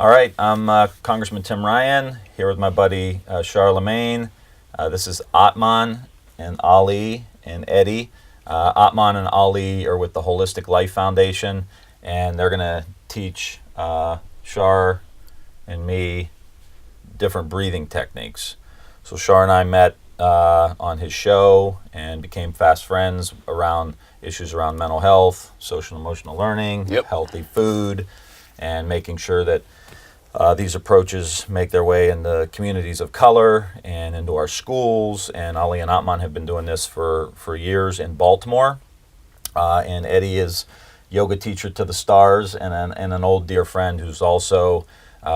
All right, I'm Congressman Tim Ryan here with my buddy Charlamagne. This is Atman and Ali and Eddie. Atman and Ali are with the Holistic Life Foundation, and they're going to teach Char and me different breathing techniques. So Char and I met on his show and became fast friends around issues around mental health, social and emotional learning, healthy food, and making sure that these approaches make their way into communities of color and into our schools. And Ali and Atman have been doing this for years in Baltimore. And Eddie is yoga teacher to the stars and an old dear friend who's also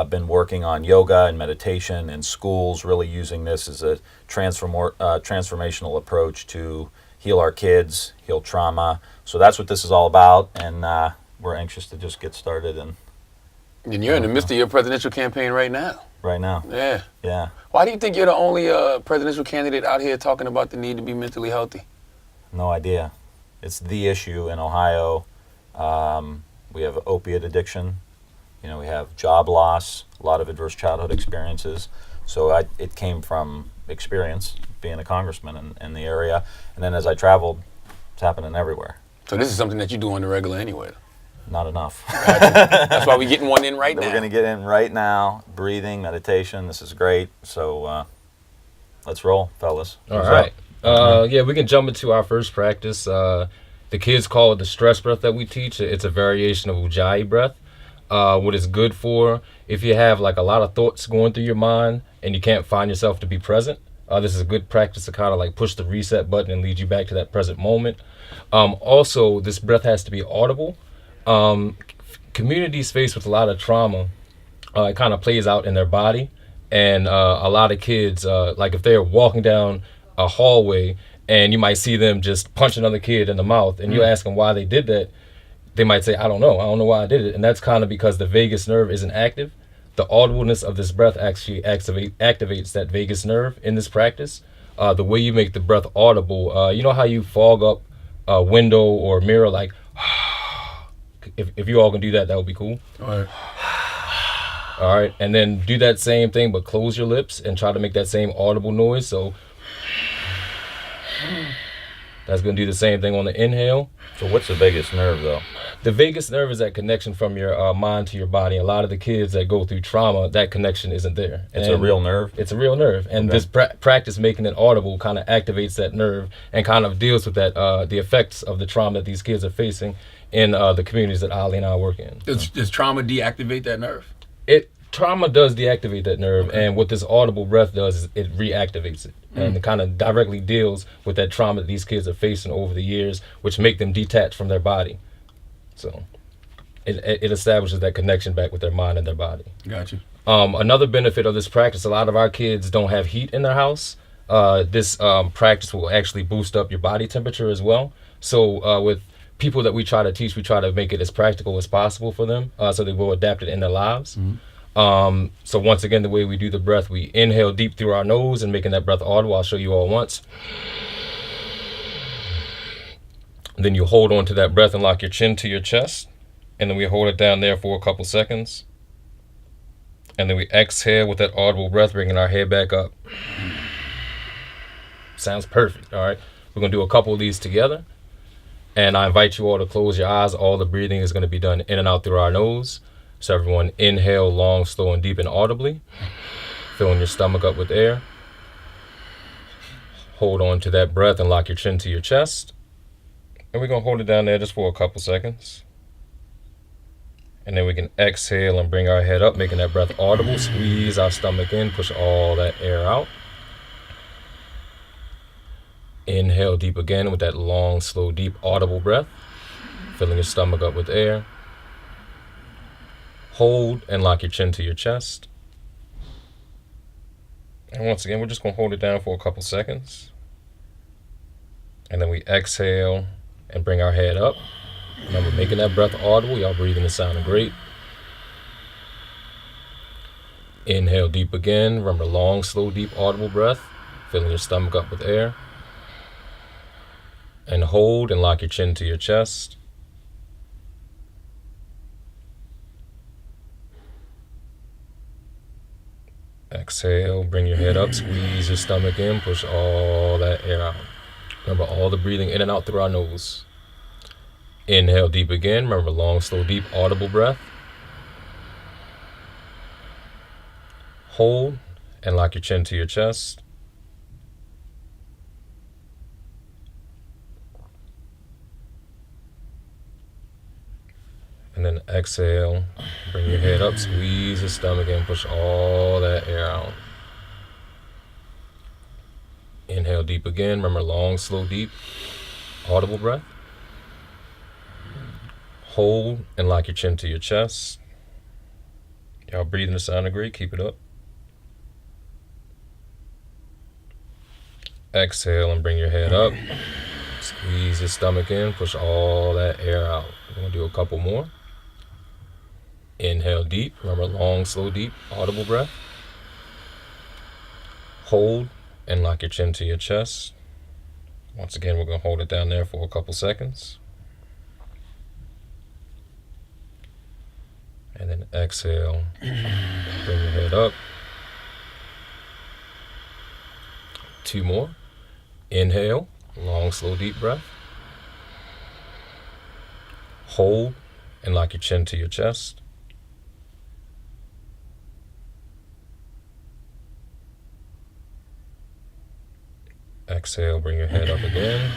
been working on yoga and meditation in schools, really using this as a transformational approach to heal our kids, heal trauma. So that's what this is all about, and we're anxious to just get started. And you're in the midst of your presidential campaign right now. Right now. Yeah. Yeah. Why do you think you're the only presidential candidate out here talking about the need to be mentally healthy? No idea. It's the issue in Ohio. We have opiate addiction. We have job loss, a lot of adverse childhood experiences. So it came from experience, being a congressman in the area. And then as I traveled, it's happening everywhere. So this is something that you do on the regular anyway? Not enough. That's why we're getting one in right now. We're going to get in right now. Breathing, meditation. This is great. So let's roll, fellas. All right. Yeah, we can jump into our first practice. The kids call it the stress breath that we teach. It's a variation of Ujjayi breath. What it's good for, if you have like a lot of thoughts going through your mind and you can't find yourself to be present, this is a good practice to kind of like push the reset button and lead you back to that present moment. Also, this breath has to be audible. Communities faced with a lot of trauma, it kind of plays out in their body, and a lot of kids, like if they're walking down a hallway and you might see them just punch another kid in the mouth, and you ask them why they did that, they might say, I don't know why I did it. And that's kind of because the vagus nerve isn't active. The audibleness of this breath actually activates that vagus nerve in this practice. The way you make the breath audible, you know how you fog up a window or a mirror, like, if you all can do that, that would be cool. All right. All right, and then do that same thing, but close your lips and try to make that same audible noise. So that's going to do the same thing on the inhale. So what's the vagus nerve, though? The vagus nerve is that connection from your mind to your body. A lot of the kids that go through trauma, that connection isn't there. It's a real nerve? It's a real nerve. And this practice making it audible kind of activates that nerve and kind of deals with that the effects of the trauma that these kids are facing in the communities that Ali and I work in. Does trauma deactivate that nerve? Trauma does deactivate that nerve, and what this audible breath does is it reactivates it, and it kind of directly deals with that trauma that these kids are facing over the years, which make them detached from their body. So it establishes that connection back with their mind and their body. Gotcha. Another benefit of this practice, a lot of our kids don't have heat in their house. This practice will actually boost up your body temperature as well. So with people that we try to teach, we try to make it as practical as possible for them, so they will adapt it in their lives. So once again, the way we do the breath, we inhale deep through our nose and making that breath audible. I'll show you all once. And then you hold on to that breath and lock your chin to your chest. And then we hold it down there for a couple seconds. And then we exhale with that audible breath, bringing our head back up. Sounds perfect. All right. We're going to do a couple of these together. And I invite you all to close your eyes. All the breathing is going to be done in and out through our nose. So everyone inhale long, slow, and deep and audibly. Filling your stomach up with air. Hold on to that breath and lock your chin to your chest. And we're going to hold it down there just for a couple seconds. And then we can exhale and bring our head up, making that breath audible. Squeeze our stomach in, push all that air out. Inhale deep again with that long, slow, deep, audible breath. Filling your stomach up with air. Hold and lock your chin to your chest. And once again, we're just going to hold it down for a couple seconds. And then we exhale and bring our head up. Remember, making that breath audible. Y'all breathing is sounding great. Inhale deep again. Remember, long, slow, deep, audible breath. Filling your stomach up with air. And hold and lock your chin to your chest. Exhale, bring your head up, squeeze your stomach in, push all that air out. Remember all the breathing in and out through our nose. Inhale deep again. Remember long, slow, deep, audible breath. Hold and lock your chin to your chest. And then exhale, bring your head up, squeeze your stomach in, push all that air out. Inhale deep again. Remember long, slow, deep, audible breath. Hold and lock your chin to your chest. Y'all breathing to sound great. Keep it up. Exhale and bring your head up. Squeeze your stomach in. Push all that air out. We're going to do a couple more. Inhale deep. Remember long, slow, deep, audible breath. Hold and lock your chin to your chest. Once again, we're going to hold it down there for a couple seconds. And then exhale, bring your head up. 2 more. Inhale, long, slow, deep breath. Hold and lock your chin to your chest. Exhale, bring your head up again.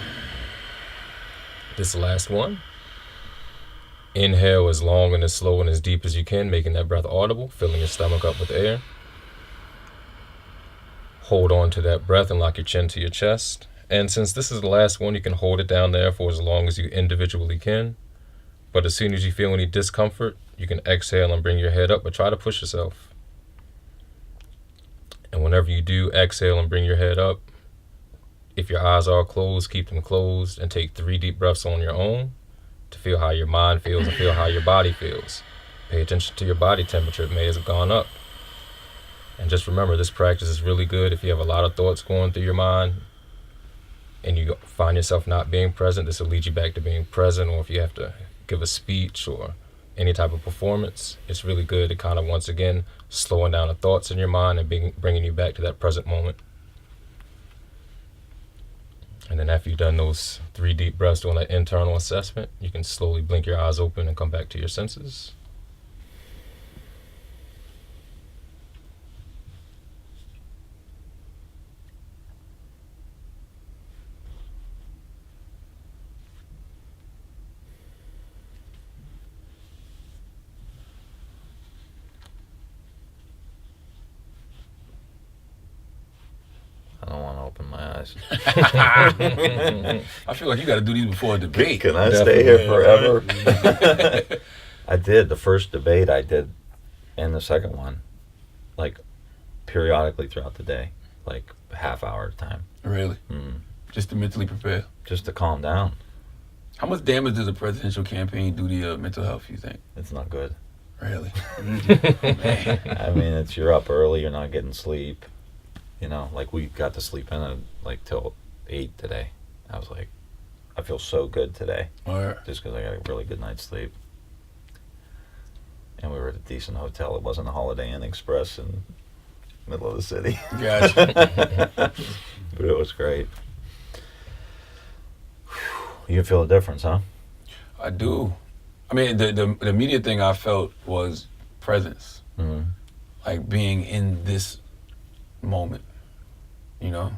This last one. Inhale as long and as slow and as deep as you can, making that breath audible, filling your stomach up with air. Hold on to that breath and lock your chin to your chest. And since this is the last one, you can hold it down there for as long as you individually can. But as soon as you feel any discomfort, you can exhale and bring your head up, but try to push yourself. And whenever you do exhale and bring your head up, if your eyes are closed, keep them closed and take 3 deep breaths on your own to feel how your mind feels and feel how your body feels. Pay attention to your body temperature. It may have gone up. And just remember, this practice is really good if you have a lot of thoughts going through your mind and you find yourself not being present. This will lead you back to being present, or if you have to give a speech or any type of performance, it's really good to kind of, once again, slowing down the thoughts in your mind and bringing you back to that present moment. And then after you've done those 3 deep breaths doing that internal assessment, you can slowly blink your eyes open and come back to your senses. I don't want to open my eyes. I feel like you got to do these before a debate. Can I stay here forever? I did. The first debate I did, and the second one, like periodically throughout the day, like a half hour at a time. Really? Just to mentally prepare. Just to calm down. How much damage does a presidential campaign do to your mental health, you think? It's not good. Really? Man. I mean, you're up early, you're not getting sleep. You know, like we got to sleep in at like till 8 today. I was like, I feel so good today. Just because I got a really good night's sleep. And we were at a decent hotel. It wasn't a Holiday Inn Express in the middle of the city. Gotcha. But it was great. You can feel the difference, huh? I do. I mean, the immediate thing I felt was presence. Mm-hmm. Like being in this moment, you know?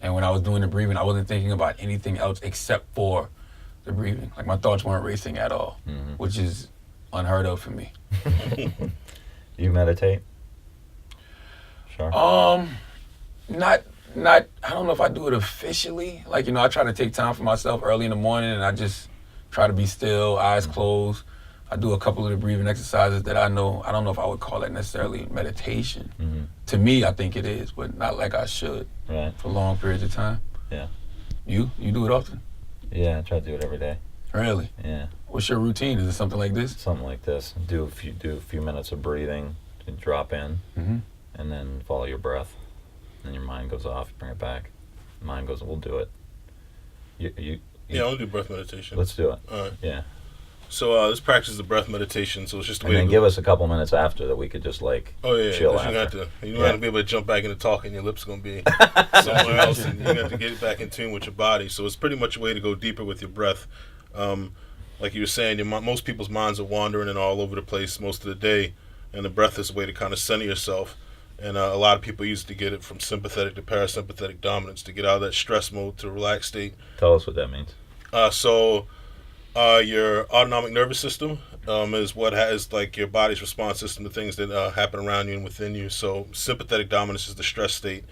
And when I was doing the breathing, I wasn't thinking about anything else except for the breathing. Like my thoughts weren't racing at all, which is unheard of for me. You meditate? Sure. Not I don't know if I do it officially. Like, you know, I try to take time for myself early in the morning and I just try to be still, eyes closed. I do a couple of the breathing exercises that I know. I don't know if I would call that necessarily meditation. Mm-hmm. To me, I think it is, but not like I should. Right. For long periods of time. Yeah. You do it often? Yeah, I try to do it every day. Really? Yeah. What's your routine? Is it something like this? Something like this. Do a few minutes of breathing to drop in, and then follow your breath. Then your mind goes off. Bring it back. Mind goes. We'll do it. You Yeah, I'll do breath meditation. Let's do it. All right. Yeah. So this practice is the breath meditation. So it's just a And way then to give us a couple minutes after that we could just like Oh yeah, chill because you after. have to. You Yeah. don't have to be able to jump back into talking. Your lips gonna be somewhere else, and you have to get back in tune with your body. So it's pretty much a way to go deeper with your breath. Like you were saying, most people's minds are wandering and all over the place most of the day, and the breath is a way to kind of center yourself. And a lot of people used to get it from sympathetic to parasympathetic dominance to get out of that stress mode to relaxed state. Tell us what that means. Your autonomic nervous system is what has like your body's response system to things that happen around you and within you. So sympathetic dominance is the stress state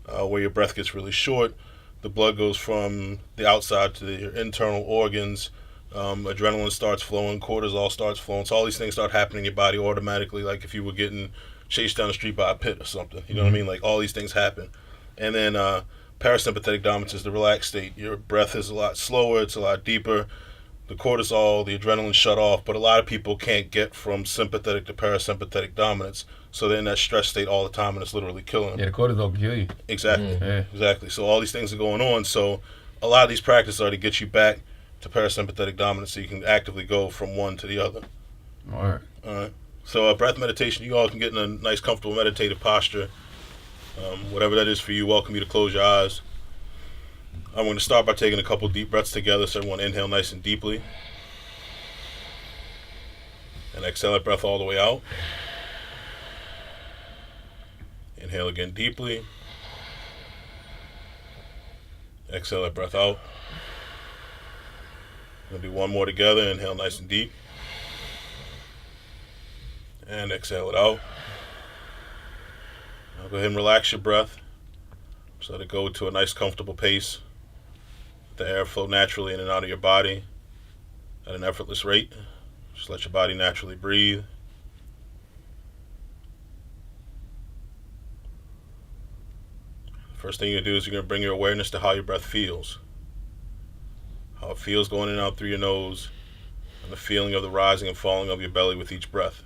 where your breath gets really short. The blood goes from the outside to your internal organs. Adrenaline starts flowing, cortisol starts flowing. So all these things start happening in your body automatically, like if you were getting chased down the street by a pit or something. You know what I mean? Like all these things happen. And then parasympathetic dominance is the relaxed state. Your breath is a lot slower, it's a lot deeper. The cortisol, the adrenaline shut off, but a lot of people can't get from sympathetic to parasympathetic dominance, so they're in that stress state all the time, and it's literally killing them. Yeah, the cortisol can kill you. Exactly, Yeah. exactly. So all these things are going on. So a lot of these practices are to get you back to parasympathetic dominance, so you can actively go from one to the other. All right. All right. So breath meditation, you all can get in a nice, comfortable meditative posture. Whatever that is for you, welcome you to close your eyes. I'm going to start by taking a couple deep breaths together, so everyone inhale nice and deeply. And exhale that breath all the way out. Inhale again deeply. Exhale that breath out. We'll do one more together. Inhale nice and deep. And exhale it out. Now go ahead and relax your breath. So let it go to a nice comfortable pace. Let the air flow naturally in and out of your body at an effortless rate. Just let your body naturally breathe. First thing you're going to do is you're going to bring your awareness to how your breath feels. How it feels going in and out through your nose, and the feeling of the rising and falling of your belly with each breath.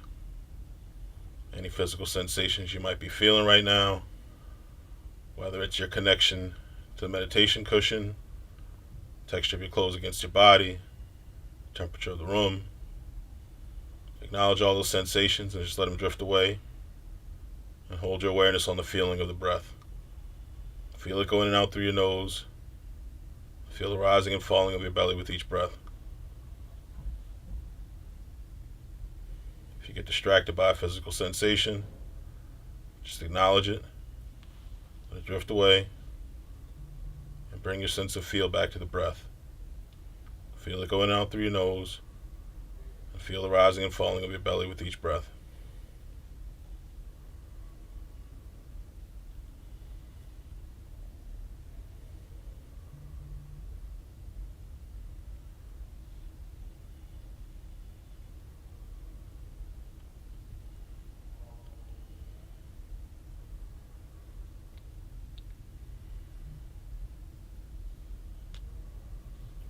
Any physical sensations you might be feeling right now, whether it's your connection to the meditation cushion, texture of your clothes against your body, temperature of the room. Acknowledge all those sensations and just let them drift away, and hold your awareness on the feeling of the breath. Feel it going in and out through your nose. Feel the rising and falling of your belly with each breath. If you get distracted by a physical sensation, just acknowledge it, let it drift away, and bring your sense of feel back to the breath. Feel it going out through your nose, and feel the rising and falling of your belly with each breath.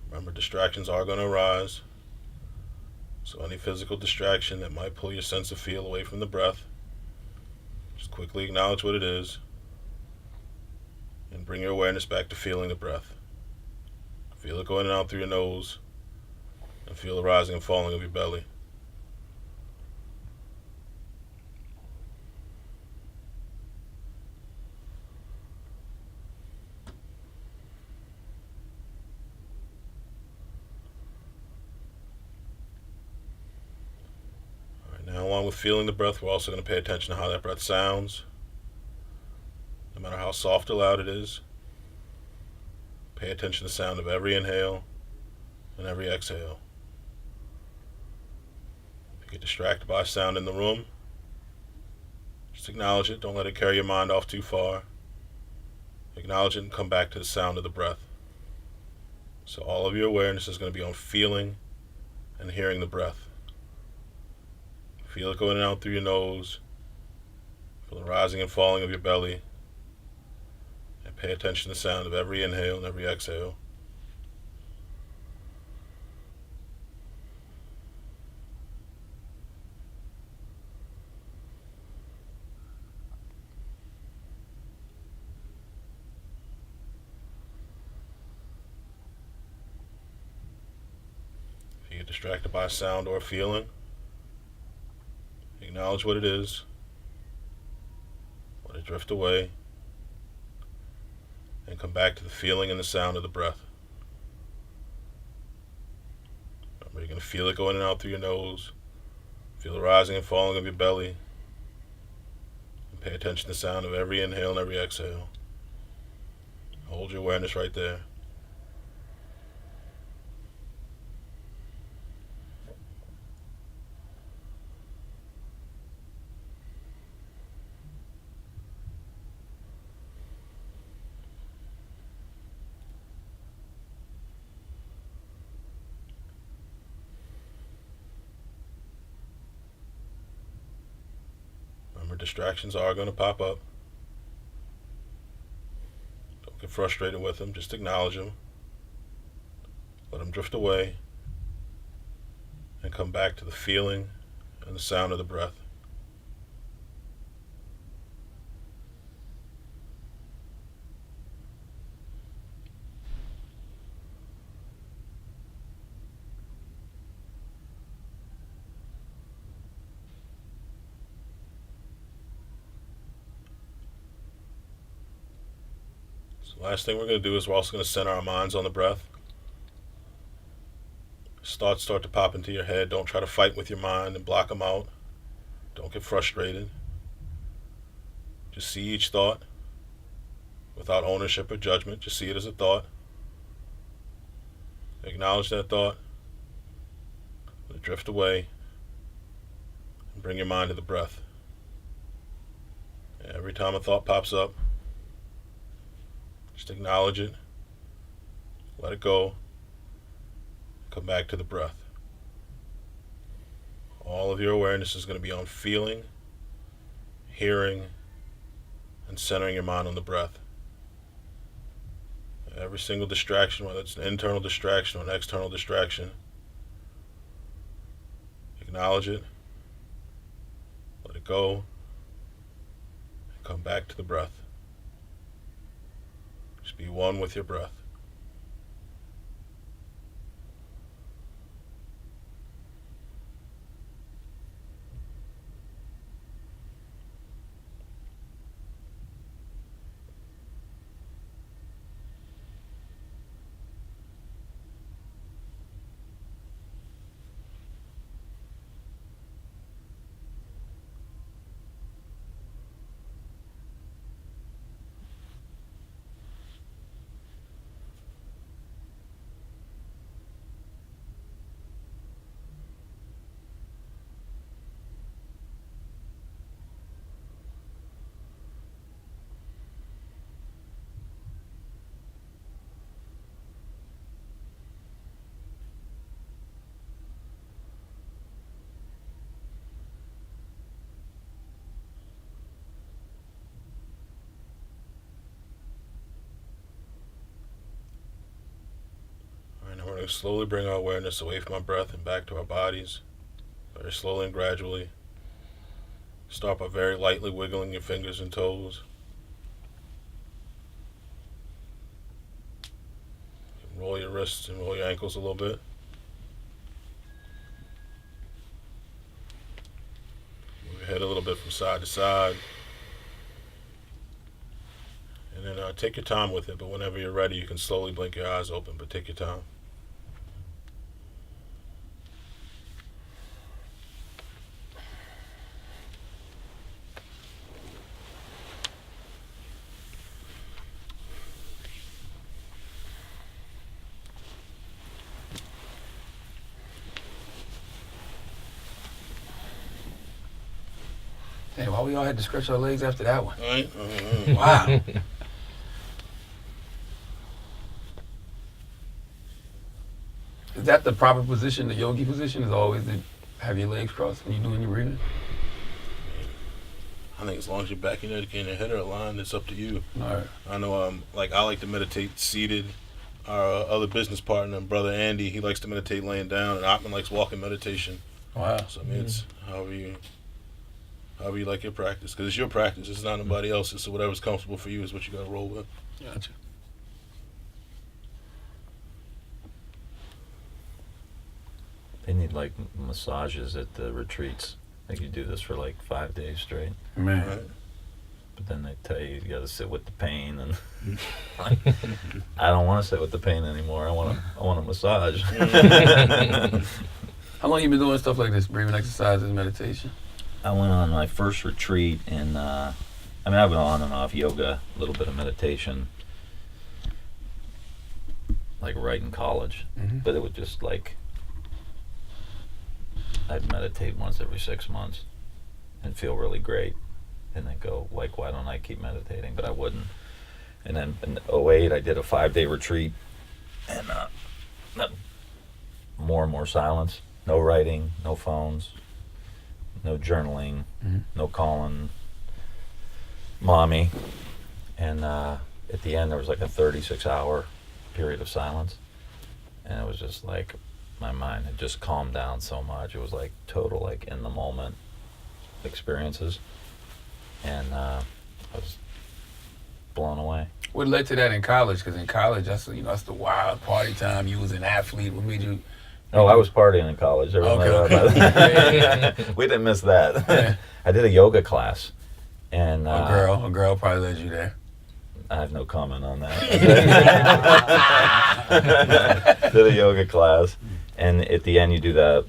Remember, distractions are going to arise. So any physical distraction that might pull your sense of feel away from the breath, just quickly acknowledge what it is and bring your awareness back to feeling the breath. Feel it going in and out through your nose, and feel the rising and falling of your belly. Now, along with feeling the breath, we're also going to pay attention to how that breath sounds. No matter how soft or loud it is, pay attention to the sound of every inhale and every exhale. If you get distracted by a sound in the room, just acknowledge it. Don't let it carry your mind off too far. Acknowledge it and come back to the sound of the breath. So all of your awareness is going to be on feeling and hearing the breath. Feel it going in and out through your nose. Feel the rising and falling of your belly. And pay attention to the sound of every inhale and every exhale. If you get distracted by a sound or a feeling, acknowledge what it is, let it drift away, and come back to the feeling and the sound of the breath. Remember, you're going to feel it going in and out through your nose, feel the rising and falling of your belly, and pay attention to the sound of every inhale and every exhale. Hold your awareness right there. Remember, distractions are going to pop up. Don't get frustrated with them. Just acknowledge them. Let them drift away. And come back to the feeling and the sound of the breath. Last thing we're going to do is we're also going to center our minds on the breath. Thoughts start to pop into your head. Don't try to fight with your mind and block them out. Don't get frustrated. Just see each thought without ownership or judgment. Just see it as a thought. Acknowledge that thought. Let it drift away. And bring your mind to the breath. Every time a thought pops up, just acknowledge it, let it go, come back to the breath. All of your awareness is going to be on feeling, hearing, and centering your mind on the breath. Every single distraction, whether it's an internal distraction or an external distraction, acknowledge it, let it go, and come back to the breath. Just be one with your breath. We're going to slowly bring our awareness away from our breath and back to our bodies, very slowly and gradually. Start by very lightly wiggling your fingers and toes. Roll your wrists and roll your ankles a little bit. Move your head a little bit from side to side. And then take your time with it, but whenever you're ready, you can slowly blink your eyes open, but take your time. Hey, why we all had to stretch our legs after that one? Right? Wow. Is that the proper position, the yogi position, is always to have your legs crossed when you're doing your breathing? I think as long as your back and your head are aligned, it's up to you. All right. I know, I like to meditate seated. Our other business partner, brother Andy, he likes to meditate laying down, and Atman likes walking meditation. Wow. So I mean, it's however you like your practice, because it's your practice. It's not nobody else's. So whatever's comfortable for you is what you got to roll with. Gotcha. They need like massages at the retreats. Like you do this for like 5 days straight. Man. Right. But then they tell you got to sit with the pain, and I don't want to sit with the pain anymore. I want a massage. How long you been doing stuff like this, breathing exercises, meditation? I went on my first retreat, and I've been on and off yoga, a little bit of meditation, like right in college. Mm-hmm. But it was just like I'd meditate once every 6 months and feel really great. And then go, like, why don't I keep meditating? But I wouldn't. And then in '08, I did a 5-day retreat, and more and more silence. No writing, no phones, no journaling, no calling mommy. And at the end, there was like a 36-hour period of silence. And it was just like, my mind had just calmed down so much. It was like total, like, in the moment experiences. And I was blown away. What led to that in college? Because in college, that's the wild party time. You was an athlete. What made you? Oh, I was partying in college. Everyone knows about that. We didn't miss that. Yeah. I did a yoga class, and A girl probably led you there. I have no comment on that. Did a yoga class, and at the end you do the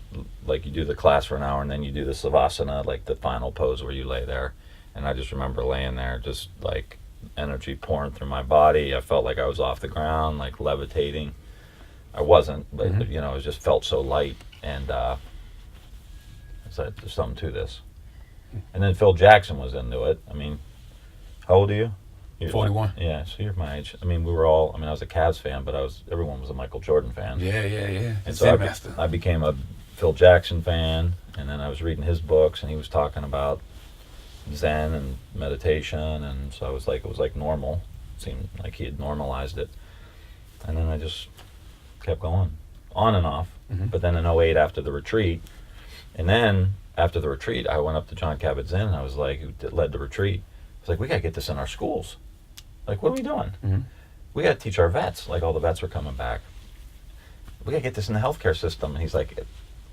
class for an hour, and then you do the savasana, like the final pose where you lay there. And I just remember laying there, just like energy pouring through my body. I felt like I was off the ground, like levitating. I wasn't, but it just felt so light. And I said, there's something to this. And then Phil Jackson was into it. I mean, how old are you? You're 41. Yeah, so you're my age. I mean, we were all. I mean, I was a Cavs fan, but everyone was a Michael Jordan fan. Yeah. And so I became a Phil Jackson fan, and then I was reading his books, and he was talking about Zen and meditation, and so it was like normal. It seemed like he had normalized it. And then I just kept going on and off. But then in '08, after the retreat, and then after the retreat, I went up to John Kabat-Zinn, and I was like, who led the retreat, I was like, we got to get this in our schools. Like, what are we doing? We got to teach our vets. Like, all the vets were coming back. We got to get this in the healthcare system. And he's like,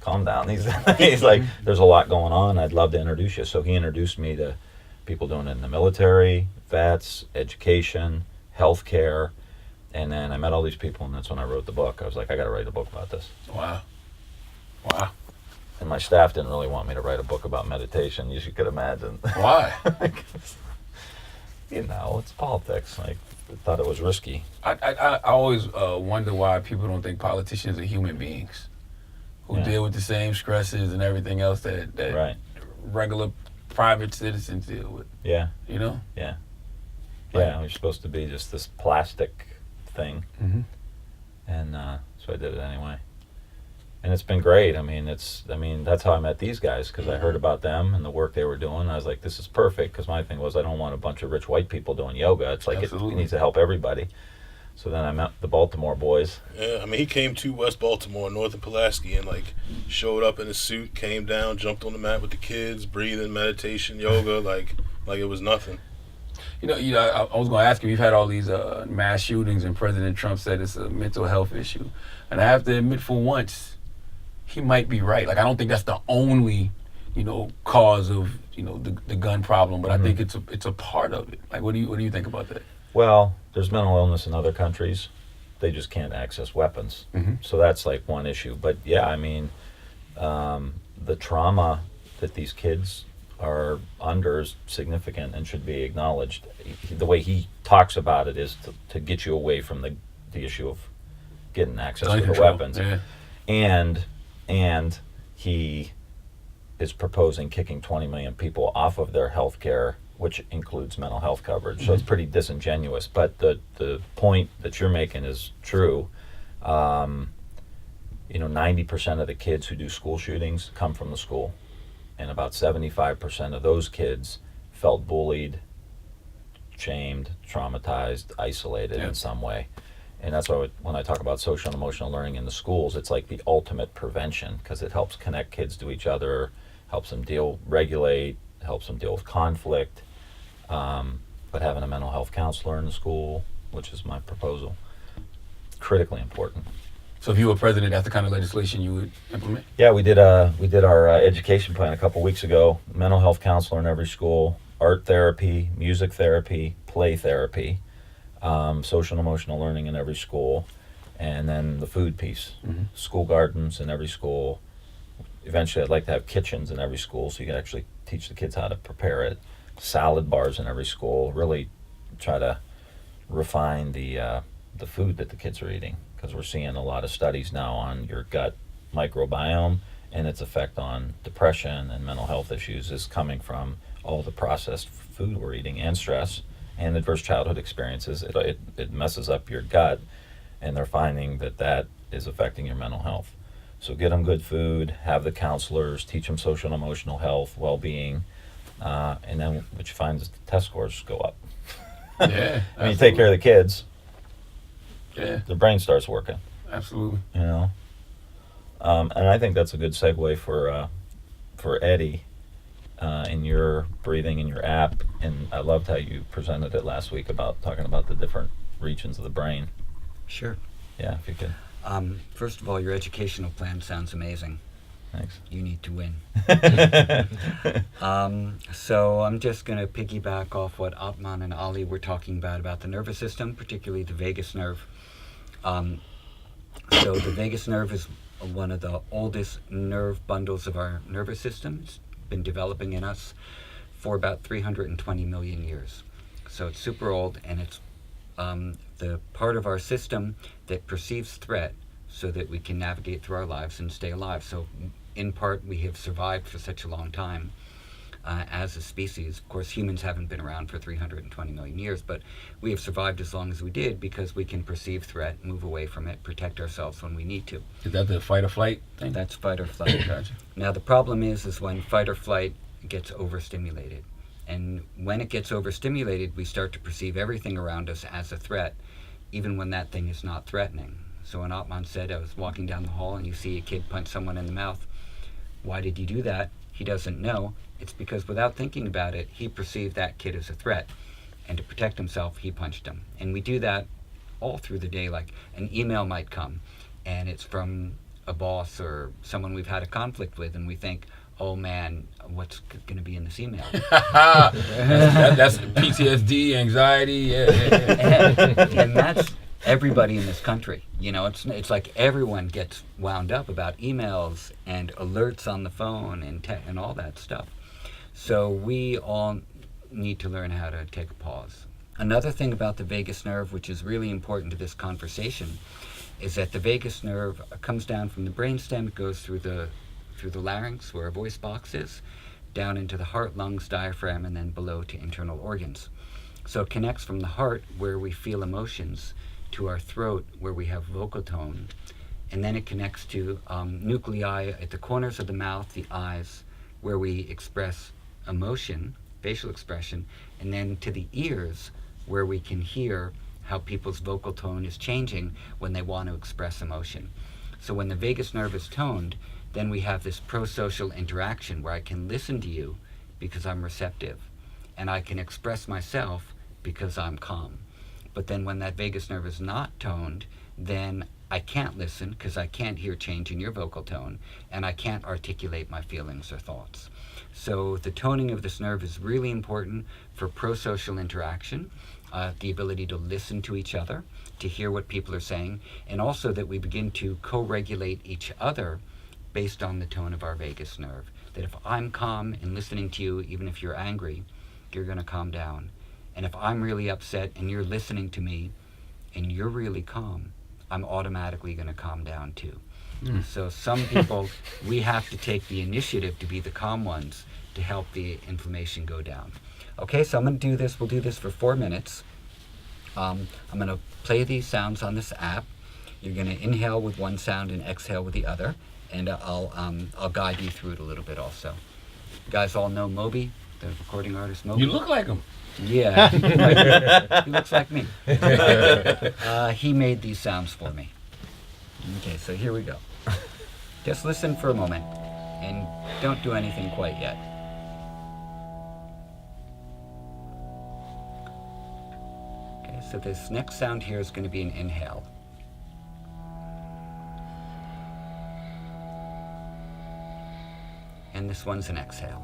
calm down. He's like, there's a lot going on. I'd love to introduce you. So he introduced me to people doing it in the military, vets, education, healthcare. And then I met all these people, and that's when I wrote the book. I was like, I got to write a book about this. Wow. And my staff didn't really want me to write a book about meditation, as you could imagine. Why? It's politics. Like, I thought it was risky. I always wonder why people don't think politicians are human beings who deal with the same stresses and everything else that Right. regular private citizens deal with. Yeah. You know? Yeah. Like- Yeah, we're supposed to be just this plastic thing. And so I did it anyway. And it's been great. I mean, that's how I met these guys, because I heard about them and the work they were doing. I was like, this is perfect, because my thing was, I don't want a bunch of rich white people doing yoga. It's like it needs to help everybody. So then I met the Baltimore boys. Yeah, I mean, he came to West Baltimore, north of Pulaski, and like showed up in a suit, came down, jumped on the mat with the kids, breathing, meditation, yoga, like it was nothing. I was going to ask you, we've had all these mass shootings, and President Trump said it's a mental health issue. And I have to admit, for once, he might be right. Like, I don't think that's the only, cause of, the gun problem, but I think it's a part of it. Like, what do you think about that? Well, there's mental illness in other countries. They just can't access weapons. So that's like one issue. But yeah, I mean, the trauma that these kids are under is significant and should be acknowledged. The way he talks about it is to get you away from the issue of getting access to the weapons. Yeah. And he is proposing kicking 20 million people off of their health care, which includes mental health coverage. So it's pretty disingenuous. But the point that you're making is true. 90% of the kids who do school shootings come from the school. And about 75% of those kids felt bullied, shamed, traumatized, isolated in some way. And that's why when I talk about social and emotional learning in the schools, it's like the ultimate prevention, because it helps connect kids to each other, helps them regulate, helps them deal with conflict. But having a mental health counselor in the school, which is my proposal, critically important. So if you were president, that's the kind of legislation you would implement? Yeah, we did our education plan a couple weeks ago. Mental health counselor in every school, art therapy, music therapy, play therapy, social and emotional learning in every school, and then the food piece, school gardens in every school. Eventually, I'd like to have kitchens in every school so you can actually teach the kids how to prepare it. Salad bars in every school. Really try to refine the food that the kids are eating, because we're seeing a lot of studies now on your gut microbiome and its effect on depression and mental health issues is coming from all the processed food we're eating, and stress and adverse childhood experiences. It messes up your gut, and they're finding that is affecting your mental health. So get them good food, have the counselors, teach them social and emotional health, well-being, and then what you find is the test scores go up. Yeah. When you take care of the kids, Yeah, the brain starts working, absolutely. you know. And I think that's a good segue for Eddie in your breathing in your app. And I loved how you presented it last week about talking about the different regions of the brain. Sure. Yeah, if you could. First of all, your educational plan sounds amazing. Thanks. You need to win. So I'm just going to piggyback off what Atman and Ali were talking about the nervous system, particularly the vagus nerve. So the vagus nerve is one of the oldest nerve bundles of our nervous system. It's been developing in us for about 320 million years. So it's super old, and it's the part of our system that perceives threat so that we can navigate through our lives and stay alive. So in part, we have survived for such a long time as a species. Of course, humans haven't been around for 320 million years, but we have survived as long as we did because we can perceive threat, move away from it, protect ourselves when we need to. Is that the fight or flight thing? That's fight or flight. Gotcha. Now, the problem is when fight or flight gets overstimulated. And when it gets overstimulated, we start to perceive everything around us as a threat, even when that thing is not threatening. So when Atman said, I was walking down the hall and you see a kid punch someone in the mouth, why did you do that? He doesn't know. It's because without thinking about it, he perceived that kid as a threat. And to protect himself, he punched him. And we do that all through the day. Like an email might come, and it's from a boss or someone we've had a conflict with, and we think, oh man, what's going to be in this email? that's PTSD, anxiety, yeah. And that's everybody in this country. You know, it's like everyone gets wound up about emails and alerts on the phone and all that stuff. So we all need to learn how to take a pause. Another thing about the vagus nerve, which is really important to this conversation, is that the vagus nerve comes down from the brainstem, it goes through the larynx, where a voice box is, down into the heart, lungs, diaphragm, and then below to internal organs. So it connects from the heart, where we feel emotions, to our throat, where we have vocal tone, and then it connects to nuclei at the corners of the mouth, the eyes, where we express emotion, facial expression, and then to the ears, where we can hear how people's vocal tone is changing when they want to express emotion. So when the vagus nerve is toned, then we have this pro-social interaction where I can listen to you because I'm receptive, and I can express myself because I'm calm. But then when that vagus nerve is not toned, then I can't listen because I can't hear change in your vocal tone, and I can't articulate my feelings or thoughts. So the toning of this nerve is really important for pro-social interaction, the ability to listen to each other, to hear what people are saying, and also that we begin to co-regulate each other based on the tone of our vagus nerve. That if I'm calm and listening to you, even if you're angry, you're going to calm down. And if I'm really upset and you're listening to me and you're really calm, I'm automatically going to calm down too. So some people, we have to take the initiative to be the calm ones to help the inflammation go down. Okay, so I'm going to do this. We'll do this for 4 minutes. I'm going to play these sounds on this app. You're going to inhale with one sound and exhale with the other. And I'll guide you through it a little bit also. You guys all know Moby, the recording artist Moby? You look like him. Yeah, he looks like me. He made these sounds for me. Okay, so here we go. Just listen for a moment and don't do anything quite yet. Okay, so this next sound here is going to be an inhale. And this one's an exhale.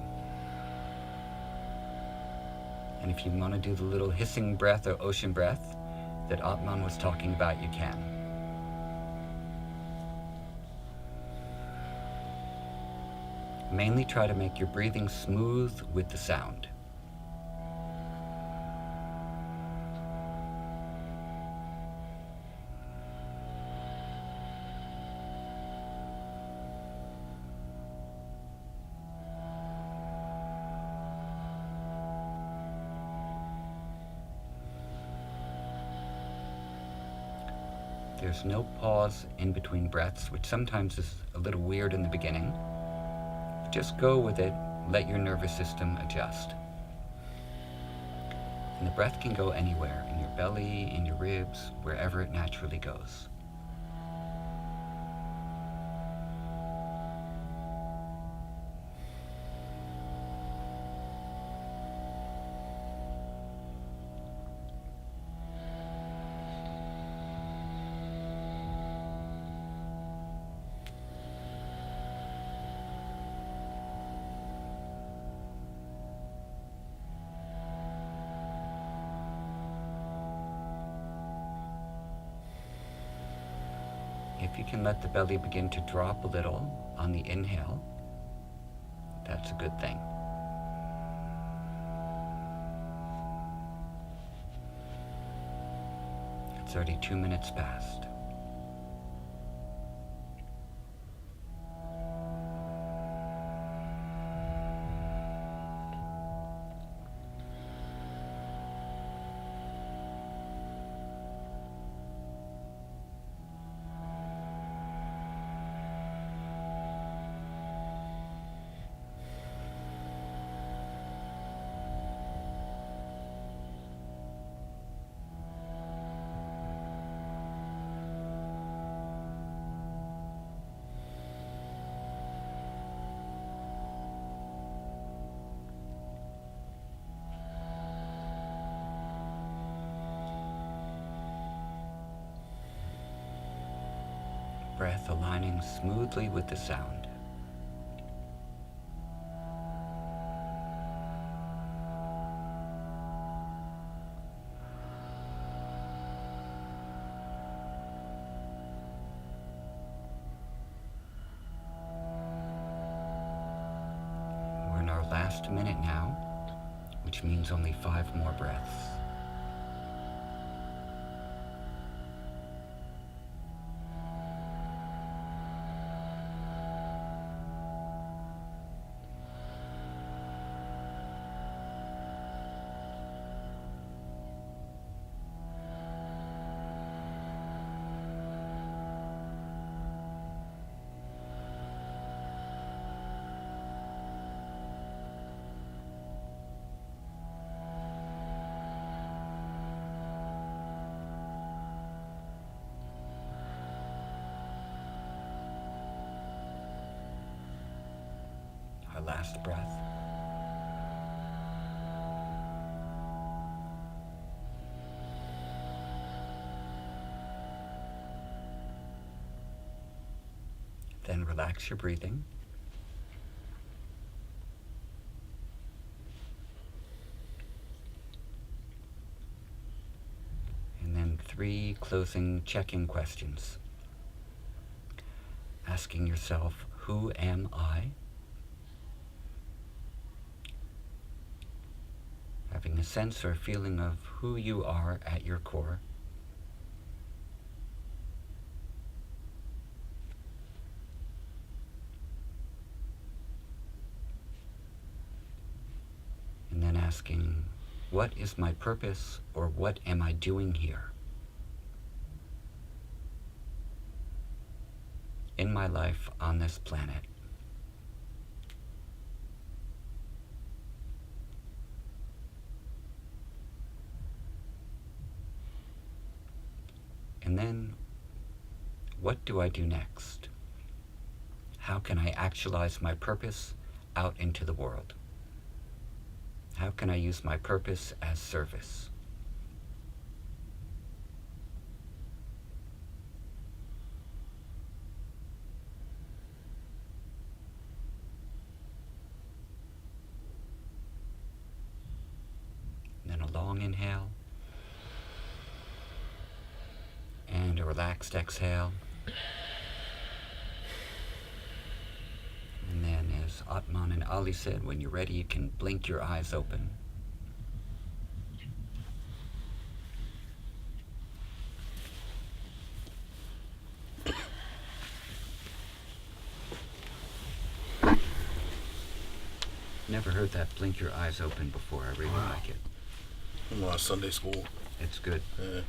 And if you want to do the little hissing breath or ocean breath that Atman was talking about, you can. Mainly try to make your breathing smooth with the sound. There's no pause in between breaths, which sometimes is a little weird in the beginning. Just go with it, let your nervous system adjust. And the breath can go anywhere, in your belly, in your ribs, wherever it naturally goes. If you can let the belly begin to drop a little on the inhale, that's a good thing. It's already 2 minutes past. Breath aligning smoothly with the sound. We're in our last minute now, which means only 5 more breaths. Our last breath. Then relax your breathing. And then 3 closing check-in questions. Asking yourself, who am I? Having a sense or a feeling of who you are at your core. And then asking, what is my purpose, or what am I doing here in my life on this planet? And then, what do I do next? How can I actualize my purpose out into the world? How can I use my purpose as service? inhale. And a relaxed exhale. And then, as Atman and Ali said, when you're ready, you can blink your eyes open. Never heard that blink your eyes open before. I really like it. I'm on Sunday school. It's good. Yeah.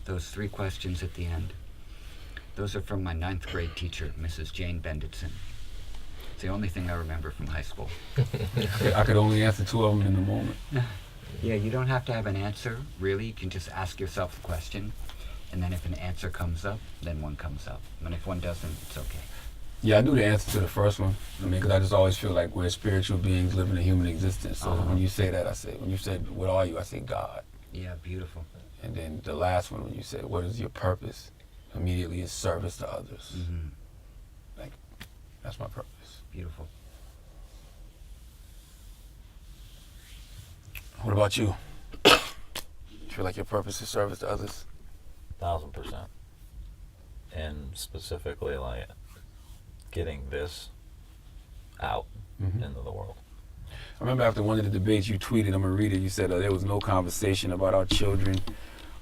Those 3 questions at the end. Those are from my 9th grade teacher, Mrs. Jane Benditson. It's the only thing I remember from high school. I could only answer 2 of them in the moment. Yeah, you don't have to have an answer, really. You can just ask yourself the question, and then if an answer comes up, then one comes up. And if one doesn't, it's okay. Yeah, I knew the answer to the first one. I mean, because I just always feel like we're spiritual beings living a human existence. So when you say that, when you said, what are you? I say God. Yeah, beautiful. And then the last one, when you said, what is your purpose? Immediately it's service to others. Mm-hmm. Like, that's my purpose. Beautiful. What about you? You feel like your purpose is service to others? 1000%. And specifically, like, getting this out into the world. I remember after one of the debates you tweeted, I'm going to read it, you said there was no conversation about our children,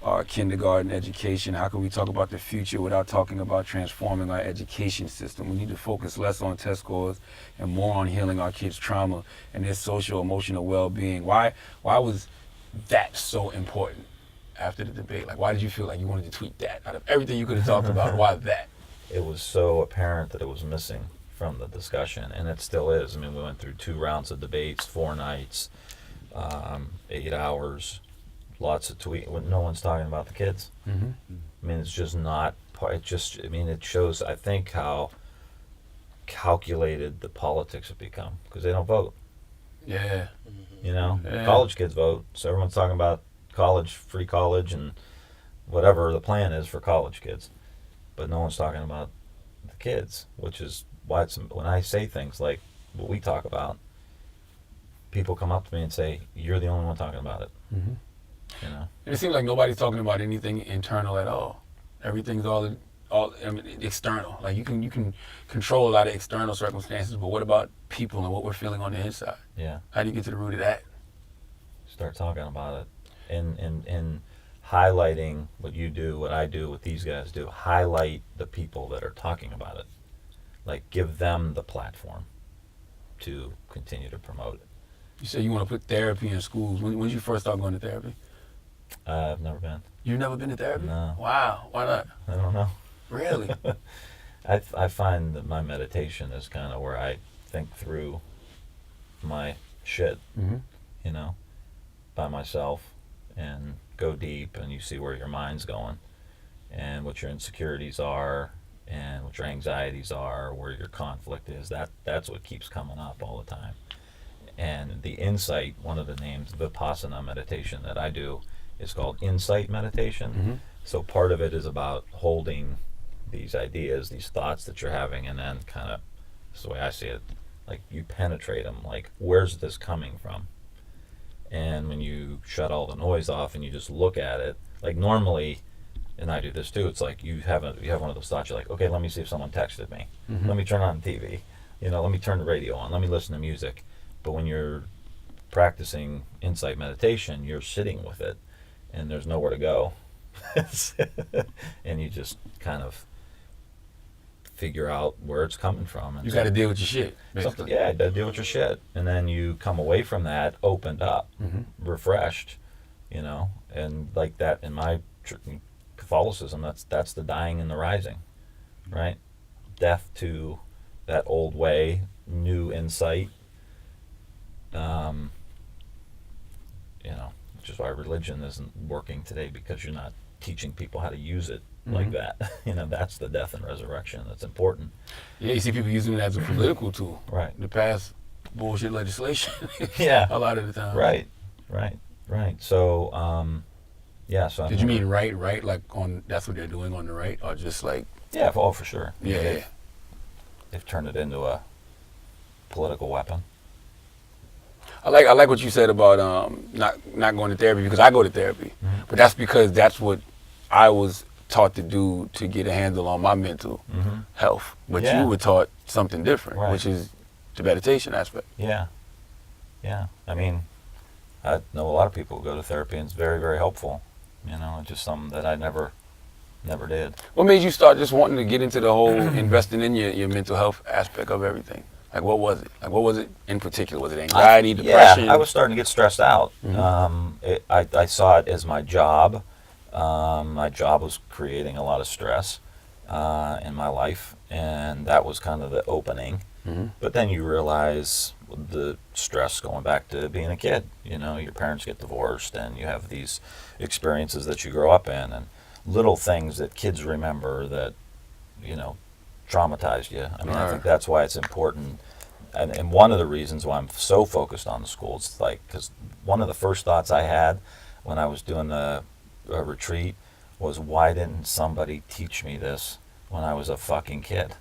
our kindergarten education. How can we talk about the future without talking about transforming our education system? We need to focus less on test scores and more on healing our kids' trauma and their social, emotional well-being. Why was that so important after the debate? Like, why did you feel like you wanted to tweet that? Out of everything you could have talked about, why that? It was so apparent that it was missing from the discussion, and it still is. I mean, we went through 2 rounds of debates, 4 nights, 8 hours, lots of tweets. No one's talking about the kids. Mm-hmm. I mean, it's just not. It shows, I think, how calculated the politics have become because they don't vote. Yeah. You know, Yeah. college kids vote, so everyone's talking about college, free college, and whatever the plan is for college kids. But no one's talking about the kids, which is why when I say things like what we talk about, people come up to me and say, "You're the only one talking about it." Mm-hmm. You know, It seems like nobody's talking about anything internal at all. Everything's all external. Like you can control a lot of external circumstances, but what about people and what we're feeling on the inside? yeah. How do you get to the root of that? Start talking about it, and highlighting what you do, what I do, what these guys do. Highlight the people that are talking about it. Like, give them the platform to continue to promote it. You say you want to put therapy in schools. When did you first start going to therapy? I've never been. You've never been to therapy? No. Wow. Why not? I don't know. Really? I find that my meditation is kind of where I think through my shit, Mm-hmm. you know, by myself, and go deep, and you see where your mind's going and what your insecurities are and what your anxieties are, where your conflict is. That's what keeps coming up all the time. And the insight, one of the names, Vipassana meditation that I do, is called insight meditation. Mm-hmm. So part of it is about holding these ideas, these thoughts that you're having, and then kind of, this is the way I see it, like you penetrate them. Like, where's this coming from? And when you shut all the noise off and you just look at it, like normally, and I do this too, it's like you have one of those thoughts, you're like, okay, let me see if someone texted me. Mm-hmm. Let me turn on TV. You know, let me turn the radio on. Let me listen to music. But when you're practicing insight meditation, you're sitting with it, and there's nowhere to go. And you just kind of figure out where it's coming from. And You got to deal with your shit, basically. yeah, you got to deal with your shit. And then you come away from that opened up, Mm-hmm. refreshed, you know, and like that in my Catholicism, that's the dying and the rising, right? Death to that old way, new insight. You know, which is why religion isn't working today, because you're not teaching people how to use it like that. You know, that's the death and resurrection that's important. Yeah, you see people using it as a political tool. Right. To pass bullshit legislation. Yeah. A lot of the time. Right. So, yeah. So Did you mean right, like on, that's what they're doing on the right? Or just like, Yeah, for sure. yeah. They've turned it into a political weapon. I like what you said about not going to therapy, because I go to therapy, but that's because that's what I was taught to do to get a handle on my mental health. But Yeah. you were taught something different, Right. which is the meditation aspect. Yeah. Yeah. I mean, I know a lot of people who go to therapy, and it's very, very helpful. You know, it's just something that I never did. What made you start just wanting to get into the whole investing in your mental health aspect of everything? Like, what was it? Like, what was it in particular? Was it anxiety, depression? Yeah, I was starting to get stressed out. I saw it as my job. My job was creating a lot of stress in my life, and that was kind of the opening. But then you realize the stress going back to being a kid. You know, your parents get divorced, and you have these experiences that you grow up in, and little things that kids remember that, you know, traumatized you. I mean, I think that's why it's important. And one of the reasons why I'm so focused on the schools, like, because one of the first thoughts I had when I was doing the retreat was, why didn't somebody teach me this when I was a fucking kid?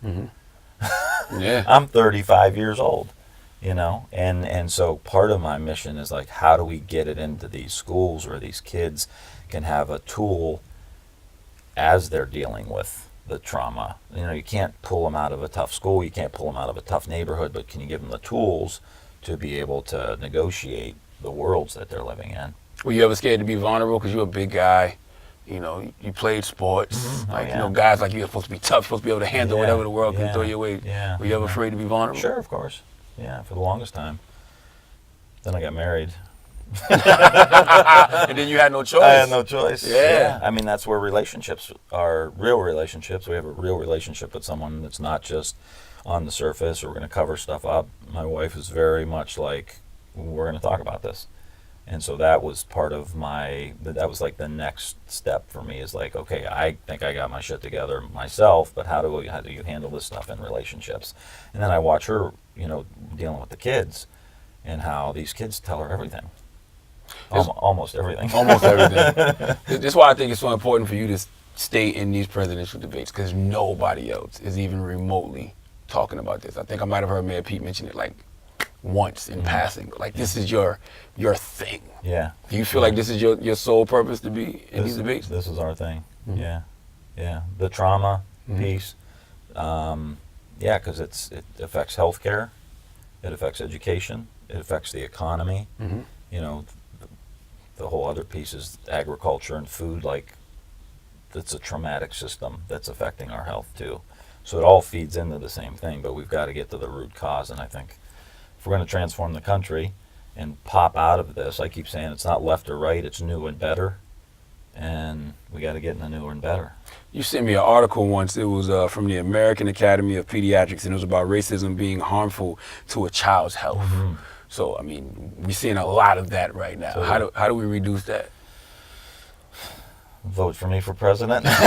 Yeah. I'm 35 years old, you know, and so part of my mission is like, how do we get it into these schools where these kids can have a tool as they're dealing with the trauma. You know, you can't pull them out of a tough school, you can't pull them out of a tough neighborhood, but can you give them the tools to be able to negotiate the worlds that they're living in? Were you ever scared to be vulnerable? Because you're a big guy. You know, you played sports. Oh, Like, yeah. you know, guys like you are supposed to be tough, supposed to be able to handle Yeah, whatever the world can yeah, throw your way. yeah. Were you ever afraid to be vulnerable? Sure, of course. Yeah, for the longest time. Then I got married. And then you had no choice. I had no choice. Yeah. I mean, that's where relationships are, real relationships. We have a real relationship with someone that's not just on the surface, or we're going to cover stuff up. My wife is very much like, we're going to talk about this. And so that was part of that was like the next step for me, is like, okay, I think I got my shit together myself, but how do you handle this stuff in relationships? And then I watch her, you know, dealing with the kids, and how these kids tell her everything. Almost everything. Almost everything. That's why I think it's so important for you to stay in these presidential debates, because nobody else is even remotely talking about this. I think I might have heard Mayor Pete mention it like once in passing. Like, this is your thing. Yeah. Do you feel like this is your sole purpose to be in these debates? This is our thing. Yeah. The trauma piece. Yeah, because it affects healthcare, it affects education, it affects the economy. You know, the whole other piece is agriculture and food. Like, it's a traumatic system that's affecting our health too. So it all feeds into the same thing, but we've got to get to the root cause. And I think if we're going to transform the country and pop out of this, I keep saying it's not left or right, it's new and better. And we got to get in the newer and better. You sent me an article once. It was from the American Academy of Pediatrics, and it was about racism being harmful to a child's health. So, I mean, we're seeing a lot of that right now. So, how do we reduce that? Vote for me for president. Listen,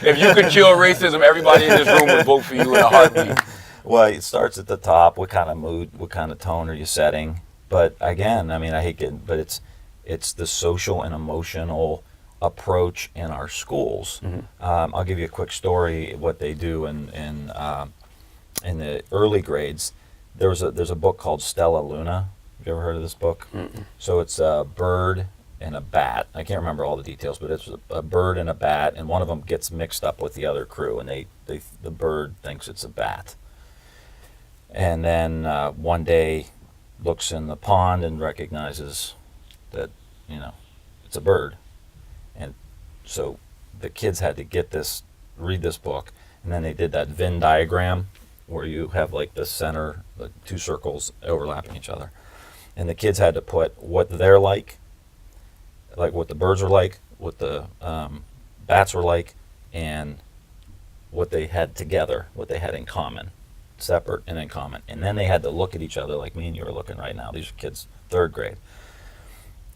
if you could cure racism, everybody in this room would vote for you in a heartbeat. Well, it starts at the top. What kind of mood, what kind of tone are you setting? But again, I mean, I hate getting, but it's the social and emotional approach in our schools. I'll give you a quick story what they do in the early grades. There's a book called Stella Luna. Have you ever heard of this book? So it's a bird and a bat. I can't remember all the details, but it's a bird and a bat, and one of them gets mixed up with the other crew, and the bird thinks it's a bat. And then one day looks in the pond and recognizes that, you know, it's a bird. And so the kids had to read this book, and then they did that Venn diagram where you have like the center, the two circles overlapping each other. And the kids had to put what they're like what the birds are like, what the bats were like, and what they had together, what they had in common, separate and in common. And then they had to look at each other like me and you are looking right now. These are kids, 3rd grade.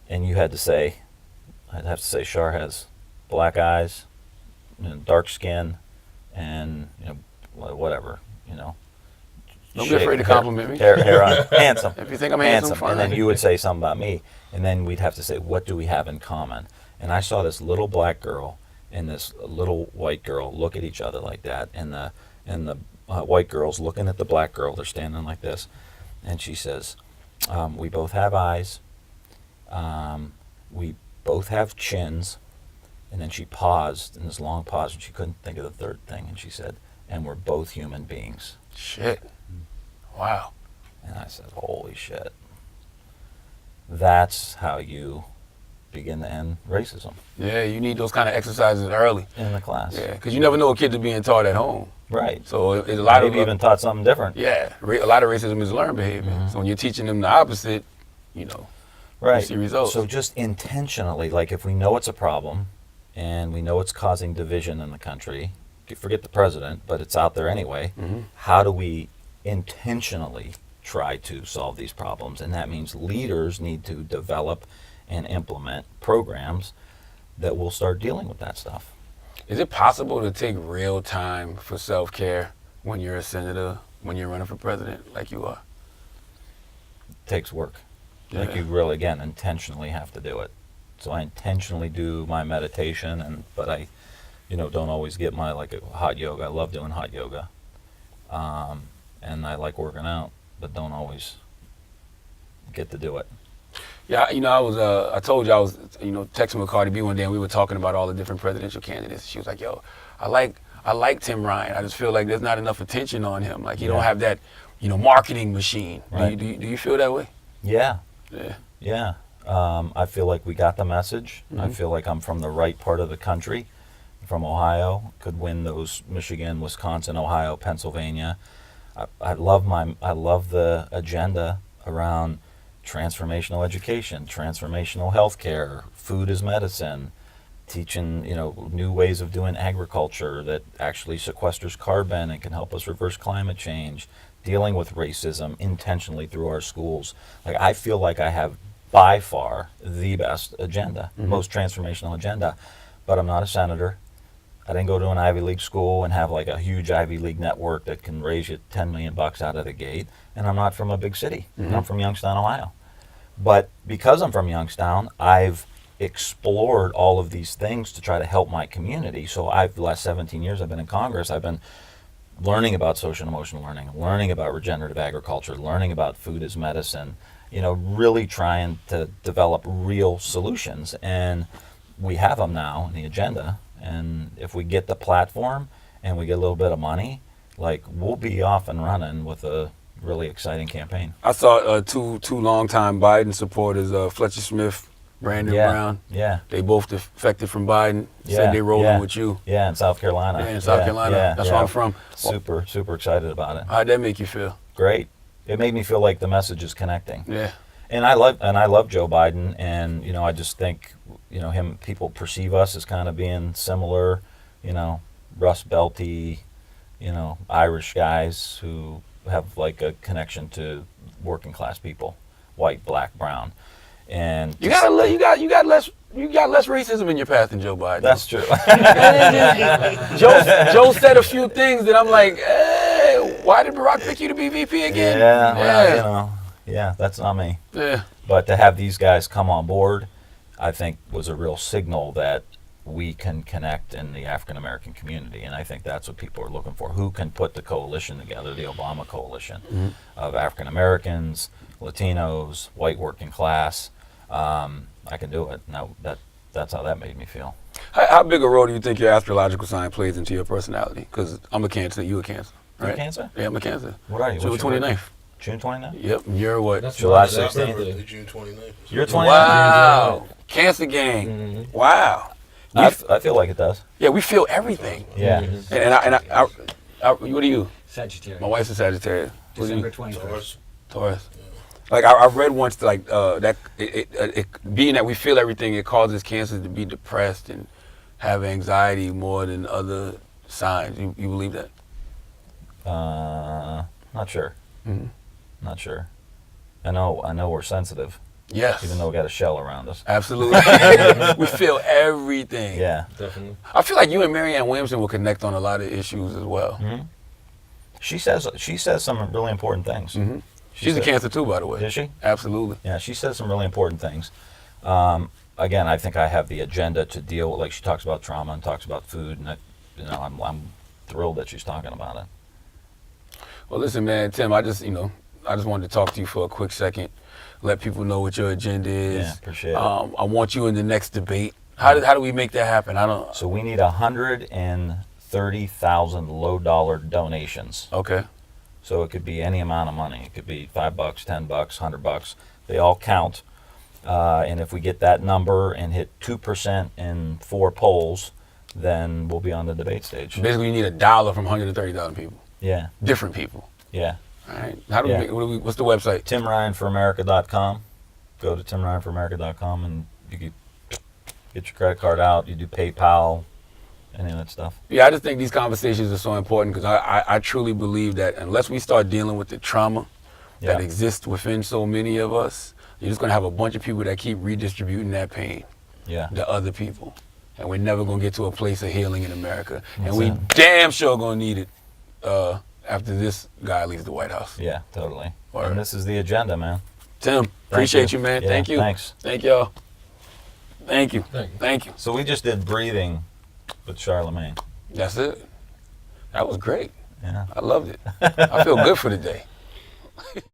And you had to say, I'd have to say, Shar has black eyes, dark skin, and, you know, whatever, you know. Don't be afraid to compliment me. Hair on. Handsome. If you think I'm handsome, fine. And then you would say something about me, and then we'd have to say, what do we have in common? And I saw this little black girl and this little white girl look at each other like that, and the white girl's looking at the black girl. They're standing like this, And she says, we both have eyes. We both have chins. And then she paused in this long pause, and she couldn't think of the third thing. And she said, and we're both human beings. Shit. Wow. And I said, holy shit. That's how you begin to end racism Yeah, you need those kind of exercises early. in the class. Yeah, because you never know what kids are being taught at home. Right. So it's a lot Maybe of even taught something different. yeah, a lot of racism is learned behavior. So when you're teaching them the opposite, you know, Right. see results. So just intentionally, like if we know it's a problem and we know it's causing division in the country, forget the president, but it's out there anyway, how do we intentionally try to solve these problems? And that means leaders need to develop and implement programs that will start dealing with that stuff. Is it possible to take real time for self-care when you're a senator, when you're running for president like you are? It takes work. Like Yeah. you really, again, intentionally have to do it. So I intentionally do my meditation, but I, don't always get my hot yoga. I love doing hot yoga, and I like working out, but don't always get to do it. Yeah, I told you I was, texting with Cardi B one day and we were talking about all the different presidential candidates. She was like, yo, I like Tim Ryan. I just feel like there's not enough attention on him. Like he don't have that, marketing machine. Right. Do you feel that way? Yeah, Yeah. yeah. I feel like we got the message. I feel like I'm from the right part of the country, from Ohio. Could win those Michigan, Wisconsin, Ohio, Pennsylvania. I love the agenda around transformational education, transformational healthcare, food as medicine, teaching new ways of doing agriculture that actually sequesters carbon and can help us reverse climate change, dealing with racism intentionally through our schools. Like I feel like I have by far the best agenda, most transformational agenda, but I'm not a senator. I didn't go to an Ivy League school and have like a huge Ivy League network that can raise you $10 million out of the gate. And I'm not from a big city. I'm from Youngstown, Ohio. But because I'm from Youngstown, I've explored all of these things to try to help my community. So the last 17 years I've been in Congress, I've been learning about social and emotional learning, learning about regenerative agriculture, learning about food as medicine, really trying to develop real solutions. And we have them now in the agenda. And if we get the platform and we get a little bit of money, we'll be off and running with a really exciting campaign. I saw two longtime Biden supporters, Fletcher Smith, Brandon Brown. Yeah. They both defected from Biden. Said they rolling with you. Yeah, in South Carolina. Yeah, in South Carolina. That's where I'm from. Super, super excited about it. How'd that make you feel? Great. It made me feel like the message is connecting. Yeah. And I love Joe Biden, and I just think people perceive us as kind of being similar, Rust Belty, Irish guys who have like a connection to working class people, white, black, brown, and You got less racism in your past than Joe Biden. that's true. Joe said a few things that I'm like, hey, why did Barack pick you to be VP again? Yeah, that's not me. Yeah. But to have these guys come on board, I think was a real signal that we can connect in the African American community, and I think that's what people are looking for. Who can put the coalition together, the Obama coalition of African Americans, Latinos, white working class? I can do it. Now that's how that made me feel. How big a role do you think your astrological sign plays into your personality? Because I'm a Cancer, you a Cancer, right? You a Cancer? Yeah, I'm a Cancer. What are you? June What's your 29th. June 29th? Yep. You're what? That's July right, that's 16th. birthday. June 29th. You're 29th? Wow. Cancer gang. Wow. I feel like it does. Yeah, we feel everything. Yeah. And I what are you? Sagittarius. My wife's a Sagittarius. What are you? December 21st. Taurus. Taurus. Like I read once that it being that we feel everything, it causes cancers to be depressed and have anxiety more than other signs. You believe that? Not sure. Not sure. I know we're sensitive, Yes. even though we got a shell around us. Absolutely. We feel everything. Yeah. Definitely. I feel like you and Marianne Williamson will connect on a lot of issues as well. She says some really important things. She's a Cancer too, by the way. Is she? Absolutely. Yeah, she says some really important things. Again, I think I have the agenda to deal with, like she talks about trauma and talks about food, and I'm thrilled that she's talking about it. Well, listen, man, Tim, I I just wanted to talk to you for a quick second, let people know what your agenda is. Yeah, appreciate it. I want you in the next debate. How do we make that happen? I don't. So we need 130,000 low dollar donations. Okay. So it could be any amount of money. It could be $5, $10, $100. They all count. And if we get that number and hit 2% in 4 polls, then we'll be on the debate stage. Basically, you need $1 from 130,000 people. Yeah, Different people. yeah. All right. How do Yeah. we make, what's the website? TimRyanForAmerica.com. Go to TimRyanForAmerica.com and you can get your credit card out. You do PayPal, any of that stuff. Yeah, I just think these conversations are so important because I truly believe that unless we start dealing with the trauma that Yeah. exists within so many of us, you're just going to have a bunch of people that keep redistributing that pain Yeah. to other people. And we're never going to get to a place of healing in America. And That's we it. damn sure going to need it after this guy leaves the White House. Yeah, totally. Word. And this is the agenda, man. Tim, appreciate you, man. Yeah, Thank you. Thanks. Thank y'all. Thank you. Thank you. Thank you. So we just did breathing with Charlamagne. That's it. That was great. Yeah. I loved it. I feel good for the day.